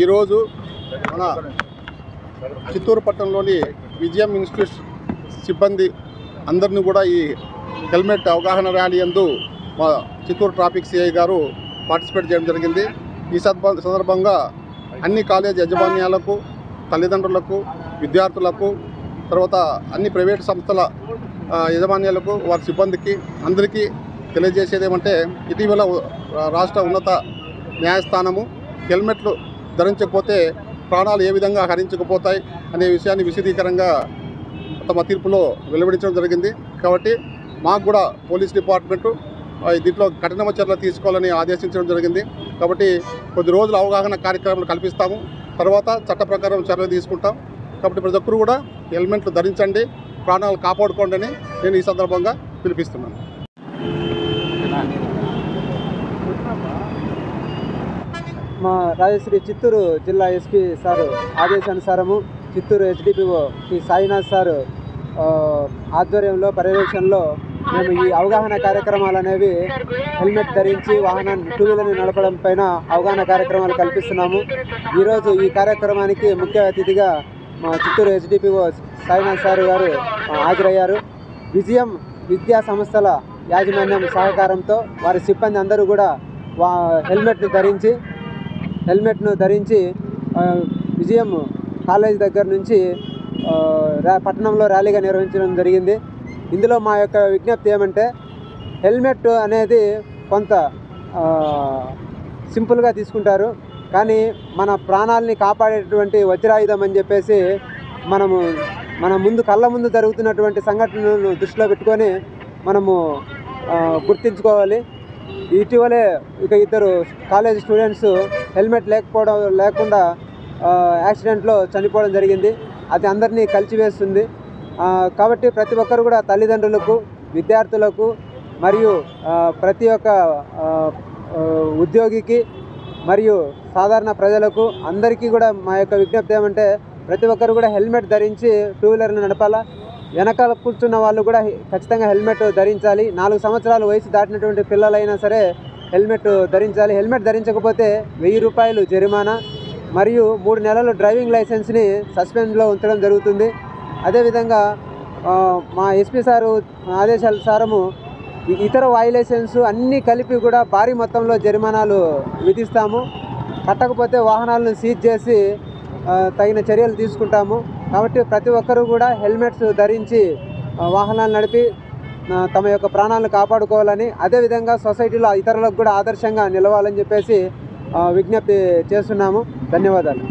ఈరోజు మన చిత్తూరు పట్టణంలోని విజయం ఇన్స్టిట్యూట్ సిబ్బంది అందరినీ కూడా ఈ హెల్మెట్ అవగాహన ర్యాలీ యందు మా చిత్తూరు ట్రాఫిక్ సిఐ గారు పార్టిసిపేట్ చేయడం జరిగింది. ఈ సందర్భంగా అన్ని కాలేజ్ యాజమాన్యాలకు, తల్లిదండ్రులకు, విద్యార్థులకు, తర్వాత అన్ని ప్రైవేట్ సంస్థల యాజమాన్యాలకు, వారి సిబ్బందికి అందరికీ తెలియజేసేది ఏమంటే, ఇటీవల రాష్ట్ర ఉన్నత న్యాయస్థానము హెల్మెట్లు ధరించకపోతే ప్రాణాలు ఏ విధంగా హరించకపోతాయి అనే విషయాన్ని విశదీకరంగా తమ తీర్పులో వెలువడించడం జరిగింది. కాబట్టి మాకు కూడా పోలీస్ డిపార్ట్మెంటు దీంట్లో కఠిన చర్యలు తీసుకోవాలని ఆదేశించడం జరిగింది. కాబట్టి కొద్ది రోజులు అవగాహన కార్యక్రమాలు కల్పిస్తాము, తర్వాత చట్ట ప్రకారం చర్యలు తీసుకుంటాం. కాబట్టి ప్రతి ఒక్కరు కూడా హెల్మెట్లు ధరించండి, ప్రాణాలు కాపాడుకోండి అని నేను ఈ సందర్భంగా పిలిపిస్తున్నాను. మా రాజశ్రీ చిత్తూరు జిల్లా ఎస్పీ సారు ఆదేశానుసారము చిత్తూరు హెచ్డిపిఓ శ్రీ సాయినాథ్ సారు ఆధ్వర్యంలో, పర్యవేక్షణలో మేము ఈ అవగాహన కార్యక్రమాలు అనేవి హెల్మెట్ ధరించి వాహనాన్ని, టూ వీలర్ని నడపడం పైన అవగాహన కార్యక్రమాలు కల్పిస్తున్నాము. ఈరోజు ఈ కార్యక్రమానికి ముఖ్య అతిథిగా మా చిత్తూరు హెచ్డిపిఓ సాయినాథ్ సారు గారు హాజరయ్యారు. విజయం విద్యా సంస్థల యాజమాన్యం సహకారంతో వారి సిబ్బంది అందరూ కూడా హెల్మెట్ను ధరించి విజయం కాలేజ్ దగ్గర నుంచి పట్టణంలో ర్యాలీగా నిర్వహించడం జరిగింది. ఇందులో మా యొక్క విజ్ఞప్తి ఏమంటే, హెల్మెట్ అనేది కొంత సింపుల్గా తీసుకుంటారు, కానీ మన ప్రాణాలని కాపాడేటువంటి వజ్రాయుధం అని చెప్పేసి మన కళ్ళ ముందు జరుగుతున్నటువంటి సంఘటనలను దృష్టిలో పెట్టుకొని మనము గుర్తించుకోవాలి. ఇటీవలే ఇద్దరు కాలేజ్ స్టూడెంట్స్ హెల్మెట్ లేకుండా యాక్సిడెంట్లో చనిపోవడం జరిగింది. అది అందరినీ కలిచివేస్తుంది. కాబట్టి ప్రతి ఒక్కరు కూడా తల్లిదండ్రులకు, విద్యార్థులకు మరియు ప్రతి ఒక్క ఉద్యోగికి మరియు సాధారణ ప్రజలకు అందరికీ కూడా మా యొక్క విజ్ఞప్తి ఏమంటే, ప్రతి ఒక్కరు కూడా హెల్మెట్ ధరించి టూ వీలర్ను నడపాలా. వెనకాల కూర్చున్న వాళ్ళు కూడా ఖచ్చితంగా హెల్మెట్ ధరించాలి. 4 సంవత్సరాల వయసు దాటినటువంటి పిల్లలైనా సరే హెల్మెట్ ధరించాలి. హెల్మెట్ ధరించకపోతే 1000 రూపాయలు జరిమానా మరియు 3 నెలలు డ్రైవింగ్ లైసెన్స్ని సస్పెండ్లో ఉంచడం జరుగుతుంది. అదేవిధంగా మా ఎస్పీ సారు ఆదేశానుసారము ఇతర వైలేషన్స్ అన్నీ కలిపి కూడా భారీ మొత్తంలో జరిమానాలు విధిస్తాము. కట్టకపోతే వాహనాలను సీజ్ చేసి తగిన చర్యలు తీసుకుంటాము. కాబట్టి ప్రతి ఒక్కరూ కూడా హెల్మెట్స్ ధరించి వాహనాలు నడిపి తమ యొక్క ప్రాణాలను కాపాడుకోవాలని, అదేవిధంగా సొసైటీలో ఇతరులకు కూడా ఆదర్శంగా నిలవాలని చెప్పేసి విజ్ఞప్తి చేస్తున్నాము. ధన్యవాదాలు.